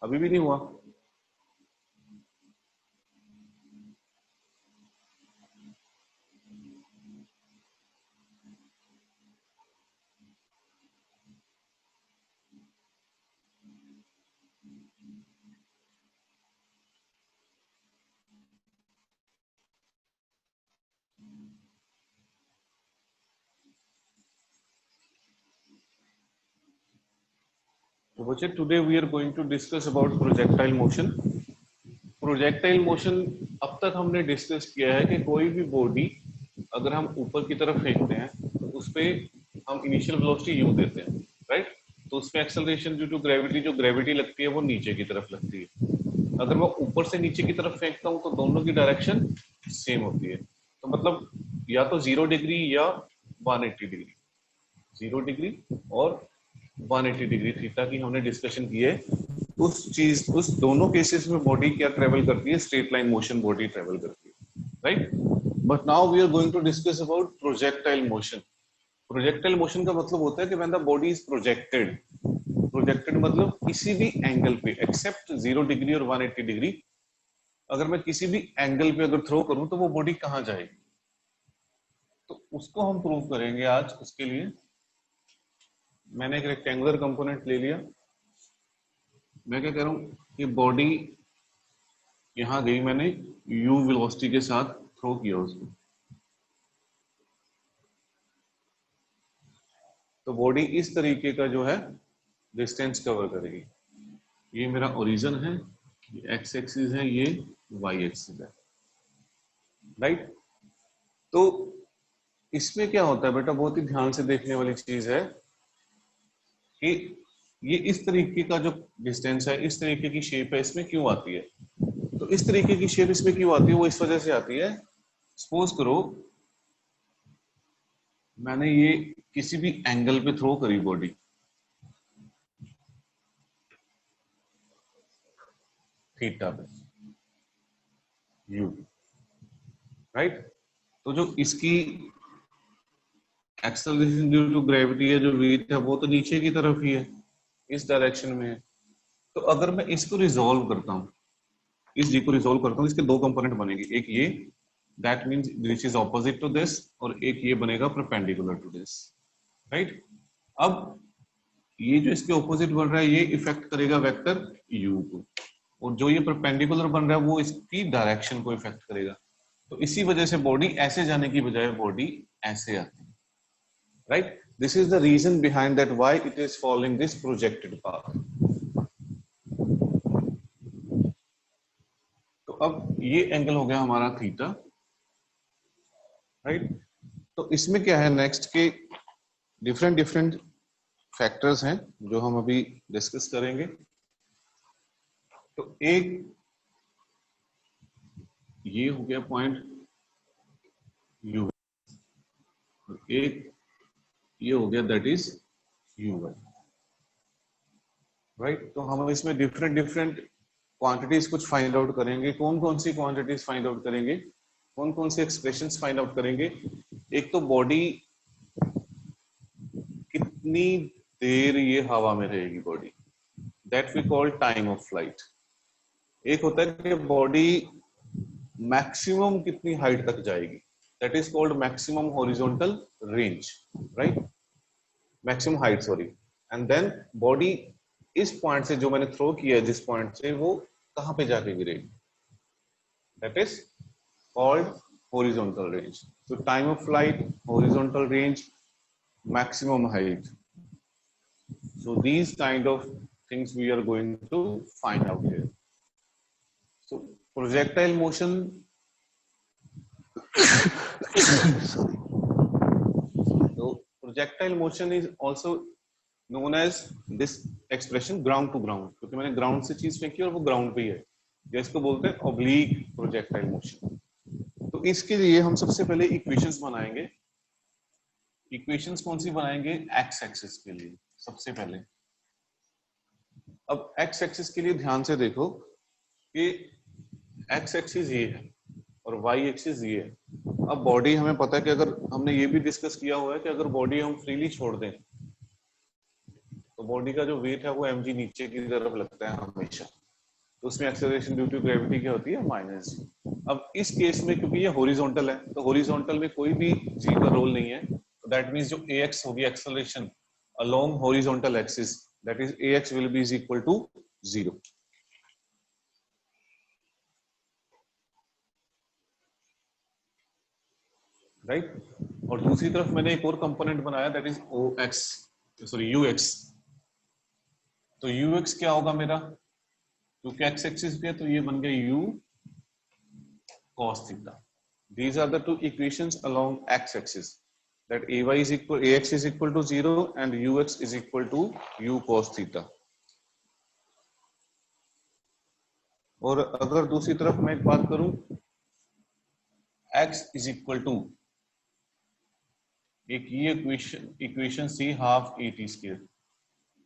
अभी भी नहीं हुआ। तो बच्चे today we are going to discuss about projectile motion. Projectile motion अब तक हमने डिस्कस किया है कि कोई भी बॉडी अगर हम ऊपर की तरफ फेंकते हैं तो उस पे हम इनिशियल वेलोसिटी यू देते हैं, राइट। तो उसमें एक्सेलरेशन ड्यू टू ग्रेविटी, जो ग्रेविटी लगती है वो नीचे की तरफ लगती है। अगर मैं ऊपर से नीचे की तरफ फेंकता हूं तो दोनों की डायरेक्शन सेम होती है। तो मतलब या तो 0 डिग्री या 180 डिग्री, 0 डिग्री और 180 डिग्री थीटा की हमने डिस्कशन की है। उस दोनों केसेस में बॉडी क्या ट्रेवल करती है, straight line motion body travel करती है, right. But now we are going to discuss about projectile motion. Projectile motion का मतलब होता है कि when the body is projected, projected मतलब किसी भी एंगल पे एक्सेप्ट 0 डिग्री और 180 डिग्री, अगर मैं किसी भी एंगल पे अगर थ्रो करूं तो वो बॉडी कहां जाएगी, तो उसको हम प्रूव करेंगे आज। उसके लिए मैंने एक रेक्टेंगुलर कंपोनेंट ले लिया। मैं क्या कह रहा हूं कि बॉडी यहां गई, मैंने u वेलोसिटी के साथ थ्रो किया उसको, तो बॉडी इस तरीके का जो है डिस्टेंस कवर करेगी। ये मेरा ओरिजिन है, ये एक्स एक्सिस है, ये वाई एक्सिस है, राइट। तो इसमें क्या होता है बेटा, बहुत ही ध्यान से देखने वाली चीज है कि ये इस तरीके का जो डिस्टेंस है, इस तरीके की शेप है, इसमें क्यों आती है। तो इस तरीके की शेप इसमें क्यों आती है, वो इस वजह से आती है। सपोज करो मैंने ये किसी भी एंगल पे थ्रो करी बॉडी, थीटा पे, यू, राइट। तो जो इसकी एक्सेलरेशन ड्यू टू ग्रेविटी है, जो वेट है, वो तो नीचे की तरफ ही है, इस डायरेक्शन में है। तो अगर मैं इसको रिजोल्व करता हूं, इस जी को रिजोल्व करता हूं, इसके दो कंपोनेंट बनेंगे, एक ये, that means this is opposite to this, और एक ये बनेगा परपेंडिकुलर टू दिस, राइट। अब ये जो इसके ऑपोजिट बन रहा है ये इफेक्ट करेगा वेक्टर यू को, और जो ये परपेंडिकुलर बन रहा है वो इसकी डायरेक्शन को इफेक्ट करेगा। तो इसी वजह से बॉडी ऐसे जाने की बजाय बॉडी ऐसे आती है, right. This is the reason behind that why it is following this projected path. तो अब ये एंगल हो गया हमारा थीटा, राइट। तो इसमें क्या है नेक्स्ट के डिफरेंट डिफरेंट फैक्टर्स हैं जो हम अभी डिस्कस करेंगे। तो एक ये हो गया पॉइंट यू, एक ये हो गया that is U Y, right. तो हम इसमें डिफरेंट डिफरेंट क्वांटिटीज कुछ फाइंड आउट करेंगे। कौन कौन सी क्वांटिटीज फाइंड आउट करेंगे, कौन कौन से एक्सप्रेशंस फाइंड आउट करेंगे। एक तो बॉडी कितनी देर ये हवा में रहेगी, body that we call time of flight. एक होता है कि बॉडी मैक्सिमम कितनी हाइट तक जाएगी, that is called maximum horizontal range, right, maximum height sorry. And then body इस पॉइंट से जो मैंने थ्रो किया है, जिस पॉइंट से, वो कहां पे जाके गिरेगी, that is called horizontal range. so time of flight, horizontal range, maximum height, so these kind of things we are going to find out here. So projectile motion sorry, so projectile motion is also known as this expression ground to ground, क्योंकि मैंने ground से चीज फेंकी और वो ground पे ही है, जिसको बोलते हैं ऑब्लिक प्रोजेक्टाइल मोशन। तो इसके लिए हम सबसे पहले इक्वेशंस बनाएंगे। इक्वेशंस कौन सी बनाएंगे, एक्स एक्सिस के लिए सबसे पहले। अब एक्स एक्सिस के लिए ध्यान से देखो कि एक्स एक्सिस ये है और वाई एक्सिस ये है। अब बॉडी हमें पता है कि अगर हमने ये भी डिस्कस किया हुआ है कि अगर बॉडी हम फ्रीली छोड़ दें तो बॉडी का जो वेट है वो mg नीचे की तरफ लगता है हमेशा, तो उसमें एक्सेलरेशन ड्यू टू ग्रेविटी क्या होती है माइनस जी। अब इस केस में क्योंकि ये हॉरिजॉन्टल है, तो हॉरिजॉन्टल में कोई भी जी का रोल नहीं है, तो दैट मींस जो ax होगी acceleration along horizontal axis, that is ax will be is equal to 0। Right, और दूसरी तरफ मैंने एक और कंपोनेंट बनाया that is ox, sorry ux। तो ux क्या होगा मेरा, क्योंकि एक्स एक्सिस पे है तो ये बन गया u cos theta। These are the two equations along x-axis, that ax is equal to 0 and ux is equal to u cos theta। और अगर दूसरी तरफ मैं एक बात करूं, x is equal to एक ये equation C half a T square.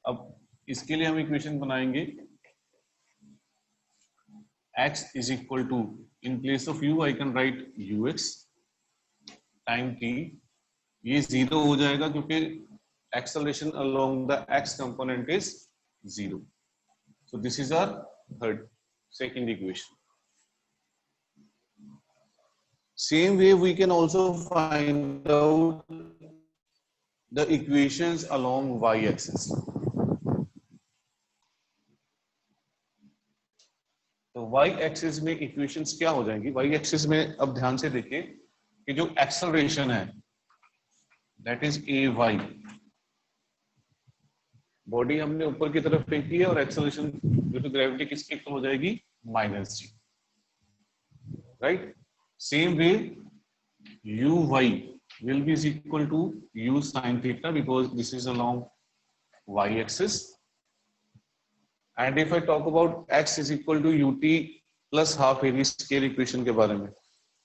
अब इसके लिए हम इक्वेशन बनाएंगे x is equal to, in place of u I can write ux time t, ये 0 हो जाएगा क्योंकि acceleration along the x component is 0। So this is our second equation। Same way we can also find out the equations along y axis। तो y axis में equations क्या हो जाएंगी, y axis में अब ध्यान से देखिए कि जो एक्सेलरेशन है that is A Y, body हमने ऊपर की तरफ फेंकी है और एक्सेलरेशन ड्यू टू ग्रेविटी किसकी इक्वल हो जाएगी minus G. Right, same way U Y will be is equal to U sine theta because this is along y axis। And if I talk about x is equal to ut plus half AV scale equation के बारे में,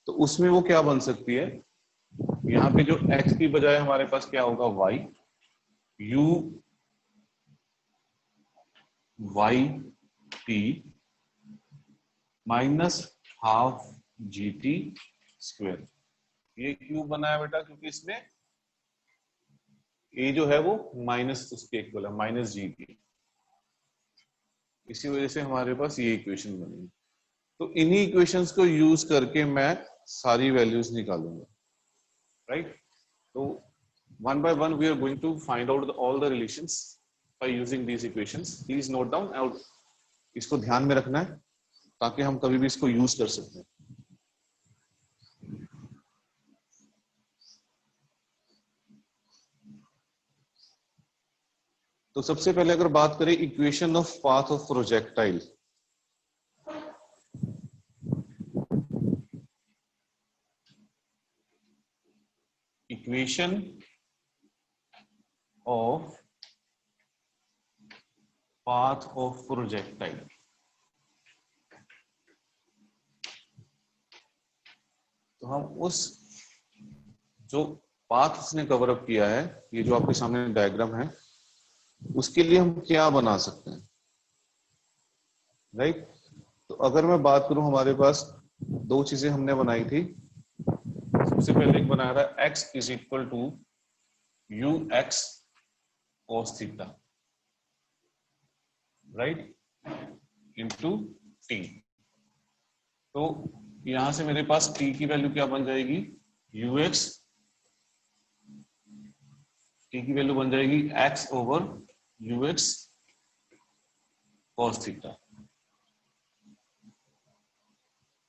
तो उसमें वो क्या बन सकती है, यहाँ पे जो x की बजाय हमारे पास क्या होगा y, u y t minus half G T square. ये क्यों बना है बेटा, क्योंकि इसमें a जो है वो माइनस उसके इक्वल है माइनस जी टी, इसी वजह से हमारे पास ये इक्वेशन बनी। तो इन्हीं इक्वेशंस को यूज करके मैं सारी वैल्यूज निकालूंगा। राइट, तो one by one we are going to find out all the relations by using these equations. Please note down out, इसको ध्यान में रखना है ताकि हम कभी भी इसको यूज कर सकते हैं। तो सबसे पहले अगर बात करें equation of path of projectile, equation of path of projectile, तो हम उस जो पाथ उसने कवर अप किया है, ये जो आपके सामने डायग्राम है, उसके लिए हम क्या बना सकते हैं। राइट, तो अगर मैं बात करूं, हमारे पास दो चीजें हमने बनाई थी। सबसे पहले एक बनाया था x is equal to you X cos theta, right, into T. तो यहां से मेरे पास t की वैल्यू क्या बन जाएगी, ux, t की वैल्यू बन जाएगी x over ux cos theta.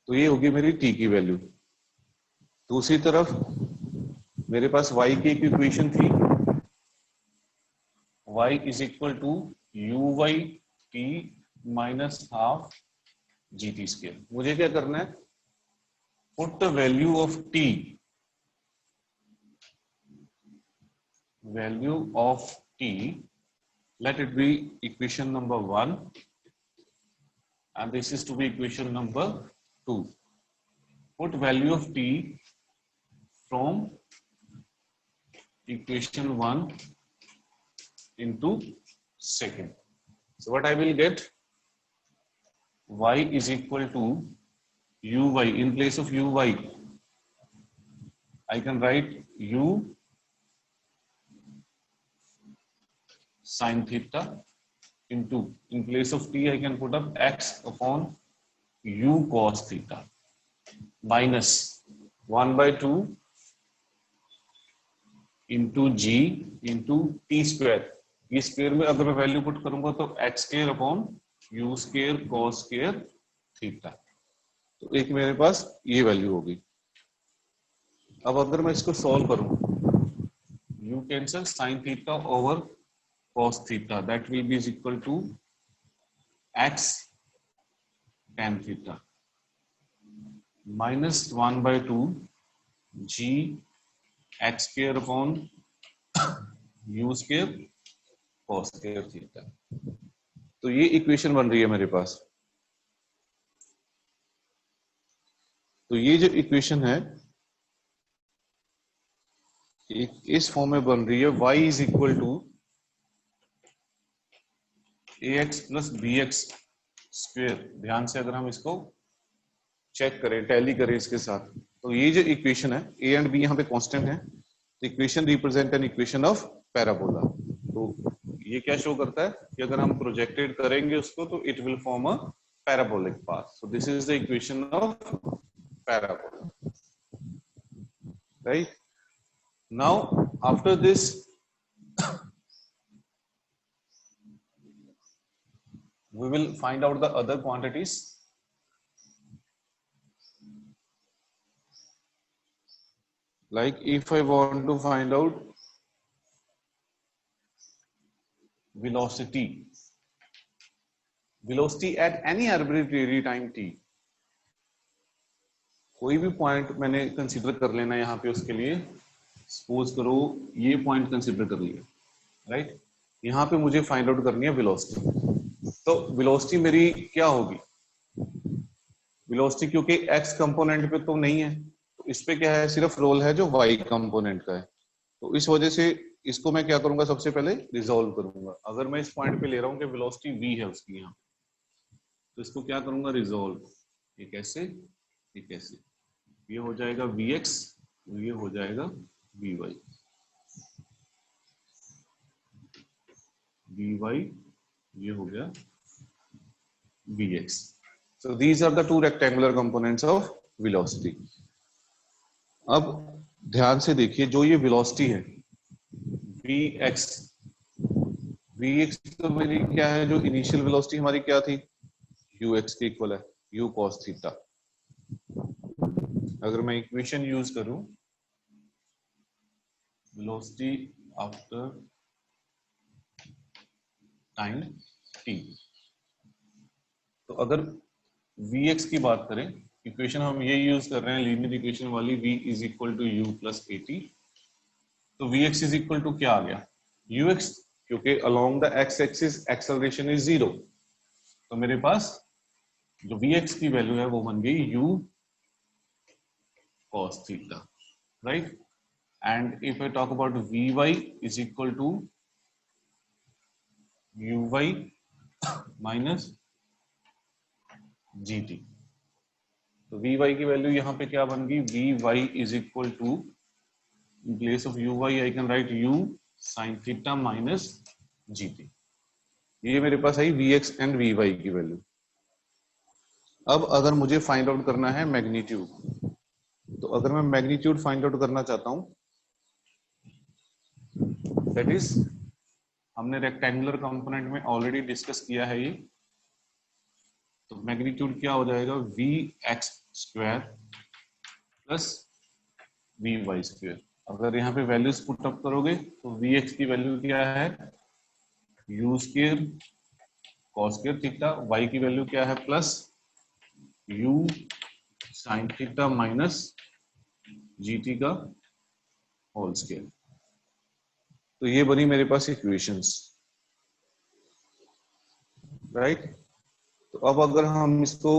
तो ये होगी मेरी t की वैल्यू। दूसरी तरफ मेरे पास y की एक इक्वेशन थी, y is equal to U Y T minus half G T square. मुझे क्या करना है, put the value of t, value of t, let it be equation number 1 and this is to be equation number 2. Put value of t from equation 1 into second. So what I will get, y is equal to uy, in place of uy I can write u sin theta into, in place of t I can put up x upon u cos theta minus 1 by 2 into g into t square. ये square में अगर मैं value put करूंगा तो x square upon u square cos square theta, तो एक मेरे पास ये वैल्यू होगी। अब अगर मैं इसको सॉल्व करूं, u cancel sin theta over cos theta, that will be is equal to x tan theta minus 1 by 2 g x square upon u square cos square theta। तो ये इक्वेशन बन रही है मेरे पास। तो ये जो इक्वेशन है इस फॉर्म में बन रही है, y is equal to ax plus B X square. ध्यान से अगर हम इसको चेक करें, टैली करें इसके साथ, तो ये जो इक्वेशन है a एंड b यहाँ पे कांस्टेंट है, तो equation represent an equation of parabola. तो ये क्या शो करता है कि अगर हम प्रोजेक्टेड करेंगे उसको तो it will form a parabolic path. So this is the equation of parabola, right. Now after this we will find out the other quantities. Like if I want to find out velocity at any arbitrary time t, कोई भी point मैंने consider कर लेना यहाँ पे, उसके लिए suppose करो ये पॉइंट कंसीडर कर लिया, राइट। यहाँ पे मुझे फाइंड आउट करनी है वेलोसिटी। तो वेलोसिटी मेरी क्या होगी, वेलोसिटी क्योंकि x कंपोनेंट पे तो नहीं है, तो इस पे क्या है, सिर्फ रोल है जो y कंपोनेंट का है। तो इस वजह से इसको मैं क्या करूंगा, सबसे पहले रिजॉल्व करूंगा। अगर मैं इस पॉइंट पे ले रहा हूं कि वेलोसिटी v है उसकी यहाँ, तो इसको क्या करूंगा, रिजॉल्व। ये कैसे, ये कैसे, ये हो जाएगा vx, ये हो जाएगा vy, ये हो गया vx। So these are the two rectangular components of velocity. अब ध्यान से देखिए, जो ये वेलोसिटी है vx, तो मेरी क्या है, जो इनिशियल वेलोसिटी हमारी क्या थी, ux के इक्वल है u cos थीटा। अगर मैं इक्वेशन यूज करूं, वेलोसिटी आफ्टर टाइम t, तो अगर vx की बात करें, इक्वेशन हम ये यूज कर रहे हैं लीनियर इक्वेशन वाली, v is equal to u plus at। तो vx इज इक्वल टू क्या आ गया, ux, क्योंकि along the x axis acceleration is 0, तो मेरे पास जो vx की वैल्यू है वो बन गई u cos theta, राइट। And if I talk about vy is equal to uy minus gt। तो vy की वैल्यू यहाँ पे क्या बन गई, vy is equal to, in place of uy I can write u sin theta minus gt। ये मेरे पास आई vx एंड vy की वैल्यू। अब अगर मुझे फाइंड आउट करना है मैग्नीट्यूड, तो अगर मैं मैग्नीट्यूड फाइंड आउट करना चाहता हूं, दैट इज, हमने रेक्टेंगुलर कंपोनेंट में ऑलरेडी डिस्कस किया है ये, तो मैग्नीट्यूड क्या हो जाएगा, vx square plus vy square. अगर यहाँ पे वैल्यूज पुट अप करोगे तो vx की वैल्यू क्या है, u square cos square theta, y की वैल्यू क्या है, plus u sin theta minus gt का होल स्क्वायर। तो ये बनी मेरे पास इक्वेशंस, राइट। तो अब अगर हम इसको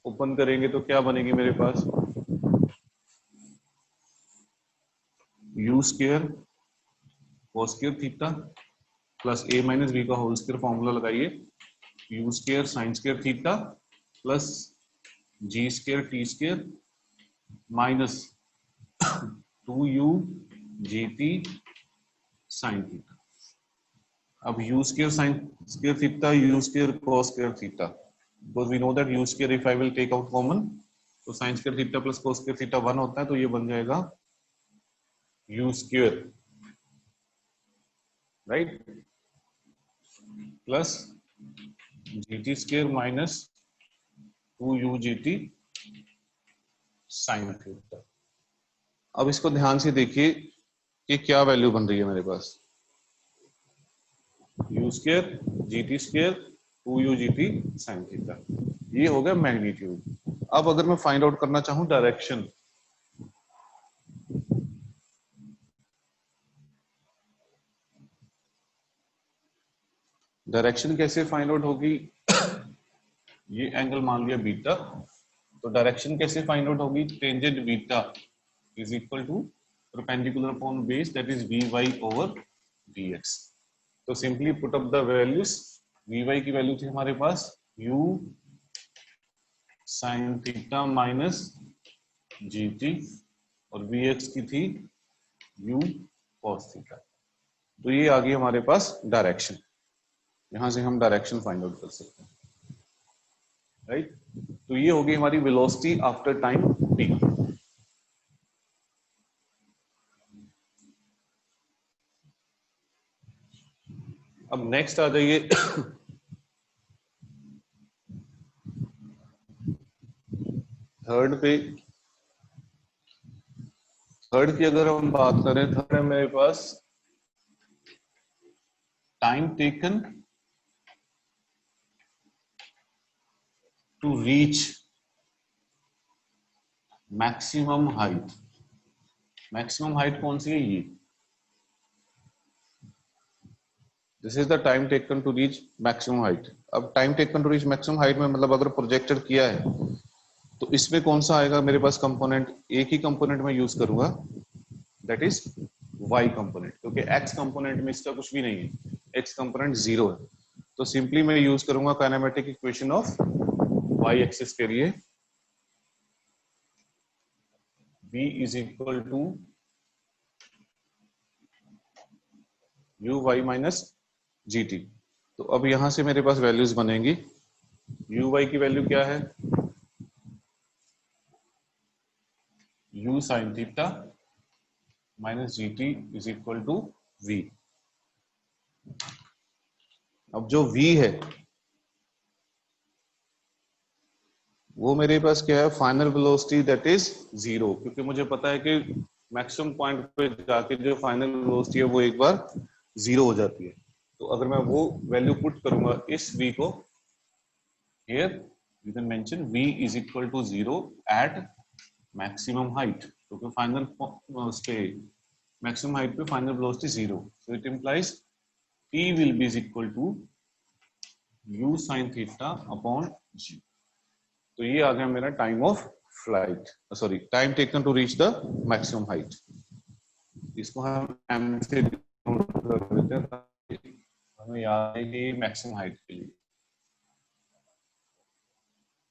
ओपन करेंगे तो क्या बनेगी मेरे पास, u square cos square theta plus a minus b का होल स्क्वायर, फॉर्मूला लगाइए, u square sin square theta plus g square t square minus 2u gt sine theta. अब u square sin square theta, u square cos square theta, because we know that u square if I will take out common, तो sin square theta plus cos square theta 1 होता है, तो ये बन जाएगा u square, right, plus gt square minus 2u gt sin theta। अब इसको ध्यान से देखिए कि क्या वैल्यू बन रही है मेरे पास, u square gt square 2u gt sin theta, ये हो गया मैग्नीट्यूड। अब अगर मैं फाइंड आउट करना चाहूं डायरेक्शन, डायरेक्शन कैसे फाइंड आउट होगी, ये एंगल मान लिया बीटा, तो डायरेक्शन कैसे फाइंड आउट होगी, tangent beta is equal to perpendicular upon base, that is vy over vx। तो simply put up the values, vy की वैल्यू थी हमारे पास u sin theta minus gt और vx की थी u cos थीटा। तो ये आ गई हमारे पास डायरेक्शन, यहां से हम डायरेक्शन फाइंड आउट कर सकते हैं, राइट। तो ये होगी हमारी वेलोसिटी आफ्टर टाइम t। अब नेक्स्ट आ जाइए थर्ड पे। थर्ड की अगर हम बात करें, थर्ड है मेरे पास time taken to reach maximum height. Maximum height कौन सी है, ये, this is the time taken to reach maximum height. अब time taken to reach maximum height में मतलब अगर प्रोजेक्टेड किया है तो इसमें कौन सा आएगा मेरे पास कंपोनेंट, एक ही कंपोनेंट में यूज करूंगा, दैट इज y कंपोनेंट, क्योंकि x कंपोनेंट में इसका कुछ भी नहीं है, x कंपोनेंट 0 है। तो सिंपली मैं यूज करूंगा kinematic equation of y axis के लिए, v is equal to u y minus G T. तो अब यहां से मेरे पास वैल्यूज बनेंगी, u y की वैल्यू क्या है, u sin theta minus G T is equal to v। अब जो v है वो मेरे पास क्या है, फाइनल वेलोसिटी दैट इज 0, क्योंकि मुझे पता है कि मैक्सिमम पॉइंट पे जाके जो फाइनल वेलोसिटी है वो एक बार 0 हो जाती है। तो अगर मैं वो वैल्यू पुट करूंगा इस v को, here you can mention v is equal to 0 at maximum height, क्योंकि फाइनल पे मैक्सिमम हाइट पे final velocity 0, so it implies t will be is equal to u sin theta upon g। तो ये आ गया मेरा time of flight, sorry time taken to reach the maximum height. इसको हम m से डिनोट कर देते हैं, हमें याद है कि मैक्सिमम हाइट के लिए।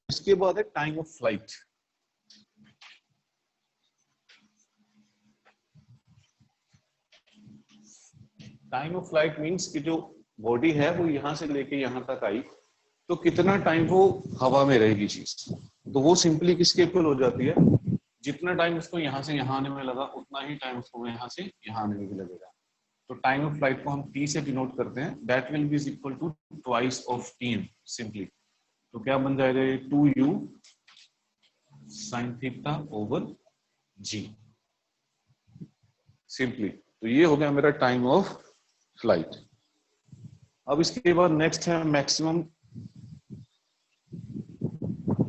इसके बाद है time of flight. Time of flight means कि जो बॉडी है वो यहां से लेके यहां तक आई, तो कितना टाइम वो हवा में रहेगी चीज, तो वो सिंपली किसके इक्वल हो जाती है, जितना टाइम उसको यहाँ से यहाँ आने में लगा उतना ही टाइम उसको यहाँ से यहाँ आने में भी लगेगा। तो टाइम ऑफ फ्लाइट को हम t से डिनोट करते हैं, that will be equal to twice of tm simply. तो क्या बन जाएगा ये 2u sin theta over g simply. तो ये हो गया मेरा टाइम ऑफ फ्लाइट। अब इसके बाद नेक्स्ट है मैक्सिमम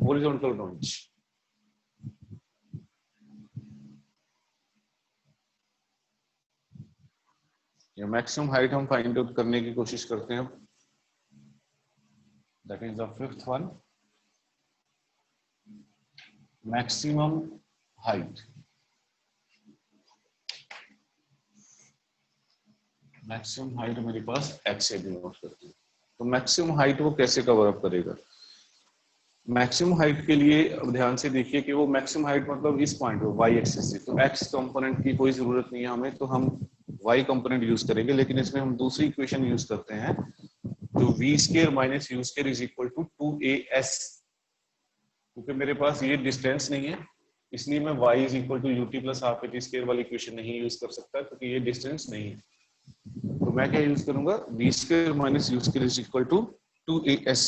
हॉरिजॉन्टल रेंज। या मैक्सिमम हाइट हम फाइंड आउट करने की कोशिश करते हैं, that is the fifth one, maximum height. Maximum height मेरे पास x से डिनोट करती है। तो मैक्सिमम हाइट वो कैसे कवर अप करेगा, मैक्सिमम हाइट के लिए अब ध्यान से देखिए कि वो मैक्सिमम हाइट मतलब इस पॉइंट पे y एक्सिस से, तो x कंपोनेंट की कोई जरूरत नहीं है हमें, तो हम y कंपोनेंट यूज करेंगे, लेकिन इसमें हम दूसरी इक्वेशन यूज करते हैं, तो v square minus u square is equal to 2as। क्योंकि मेरे पास ये डिस्टेंस नहीं है, इसलिए मैं y is equal to ut plus half at square वाली इक्वेशन नहीं यूज कर सकता, क्योंकि ये डिस्टेंस नहीं है। तो मैं क्या यूज करूंगा, v square minus u square is equal to 2as।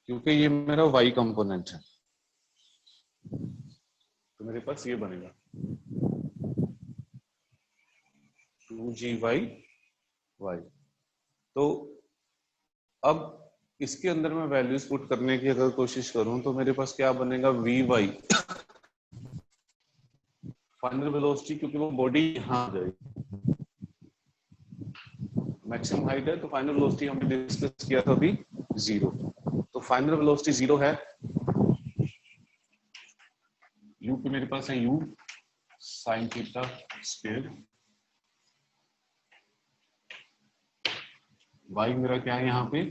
क्योंकि ये मेरा y कंपोनेंट है, तो मेरे पास ये बनेगा 2gy y। तो अब इसके अंदर मैं वैल्यूज पुट करने की अगर कोशिश करूं तो मेरे पास क्या बनेगा, vy फाइनल वेलोसिटी, क्योंकि वो बॉडी यहां आ जाएगी, मैक्सिमम हाइट है, तो फाइनल वेलोसिटी हमने डिस्कस किया था अभी 0। तो फाइनल वेलोसिटी 0 है, u पे मेरे पास है u sine theta square, y मेरा क्या है यहाँ पे,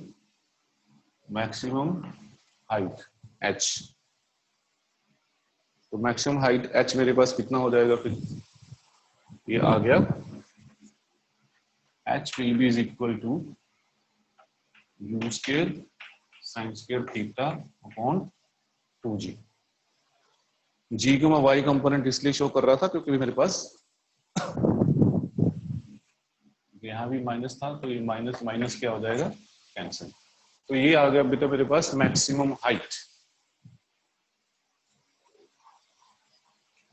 मैक्सिमम हाइट h। तो मैक्सिमम हाइट h मेरे पास कितना हो जाएगा, फिर ये आ गया h will be is equal to u square sin square theta upon 2g। g को मैं y कंपोनेंट इसलिए शो कर रहा था क्योंकि मेरे पास यहाँ भी माइनस था, तो ये माइनस माइनस क्या हो जाएगा, कैंसिल। तो ये आ गया बेटा मेरे पास मैक्सिमम हाइट।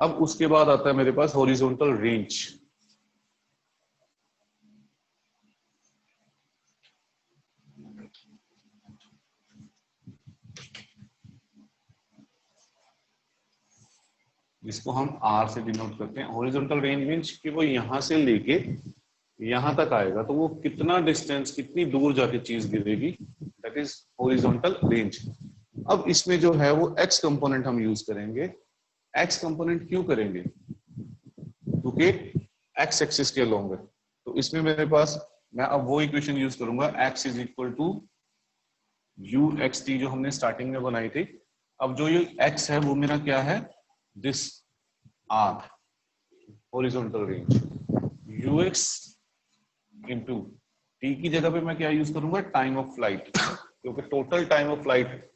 अब उसके बाद आता है मेरे पास हॉरिजॉन्टल रेंज। जिसको हम R से डिनोट करते हैं। हॉरिजॉन्टल रेंज मींस कि वो यहां से लेके यहां तक आएगा, तो वो कितना डिस्टेंस, कितनी दूर जाके चीज गिरेगी, दैट इज हॉरिजॉन्टल रेंज। अब इसमें जो है वो x कंपोनेंट हम यूज करेंगे। x कंपोनेंट क्यों करेंगे, क्योंकि x एक्सिस के अलोंग है। तो इसमें मेरे पास मैं अब वो इक्वेशन यूज करूंगा, x is equal to u x t, जो हमने स्टार्टिंग में बनाई थी। अब जो ये x है वो मेरा क्या है, this r horizontal range, ux into T की जगह पे मैं क्या यूज करूंगा, टाइम ऑफ फ्लाइट, क्योंकि टोटल टाइम ऑफ फ्लाइट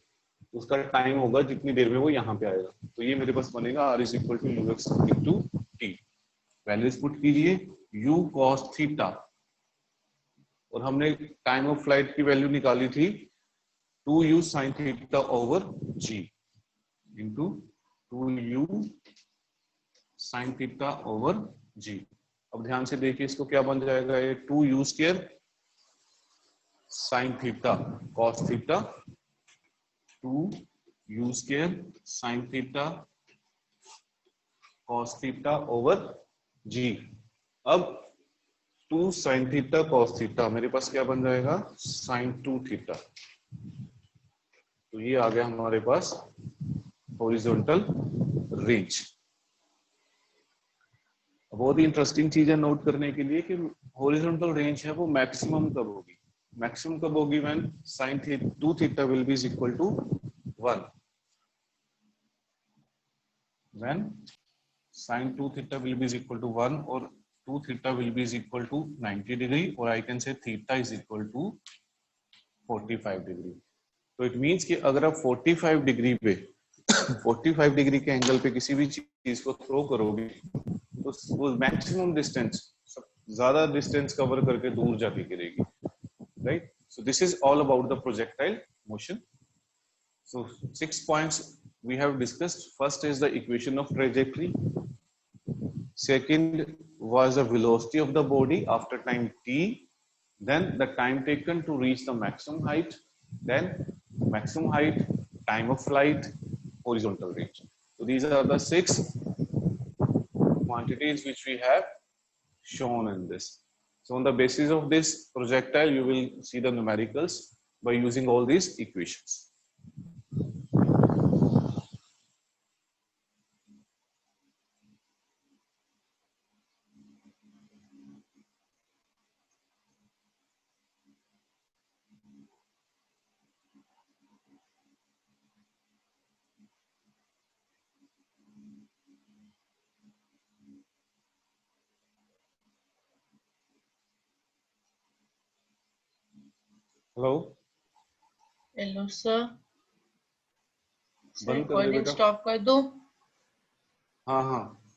उसका टाइम होगा जितनी देर में वो यहाँ पे आएगा। तो ये मेरे पास बनेगा r is equal to you x into t. Values put कीजिए, u cos थीटा, और हमने टाइम ऑफ फ्लाइट की वैल्यू निकाली थी 2u sin theta over g into 2u sin theta over g। अब ध्यान से देखिए इसको क्या बन जाएगा, ये 2u square sin theta cos theta 2u square sin theta cos theta over g। अब 2 sin थीटा cos थीटा मेरे पास क्या बन जाएगा, sin 2 थीटा। तो ये आ गया हमारे पास हॉरिजॉन्टल रेंज। बहुत ही इंटरेस्टिंग चीज है नोट करने के लिए कि हॉरिजॉन्टल रेंज है वो मैक्सिमम कब होगी, मैक्सिमम कब होगी, when sin 2 theta will be equal to 1, when sin 2 theta will be equal to 1 और 2 theta will be equal to 90 degree, और I can say theta is equal to 45 degree. तो it means कि अगर आप 45 degree पे 45 degree के angle पे किसी भी चीज को थ्रो करोगे तो वो मैक्सिमम डिस्टेंस, ज्यादा डिस्टेंस कवर करके दूर जाके गिरेगी, right. So this is all about the projectile motion. So 6 points we have discussed. First is the equation of trajectory. Second was the velocity of the body after time t. Then the time taken to reach the maximum height. Then maximum height, time of flight, horizontal range. So these are the 6 quantities which we have shown in this. So on the basis of this projectile, you will see the numericals by using all these equations. Hello, hello sir. Sir बंद कर दे recording बेटा। Stop कर दो। हाँ हाँ,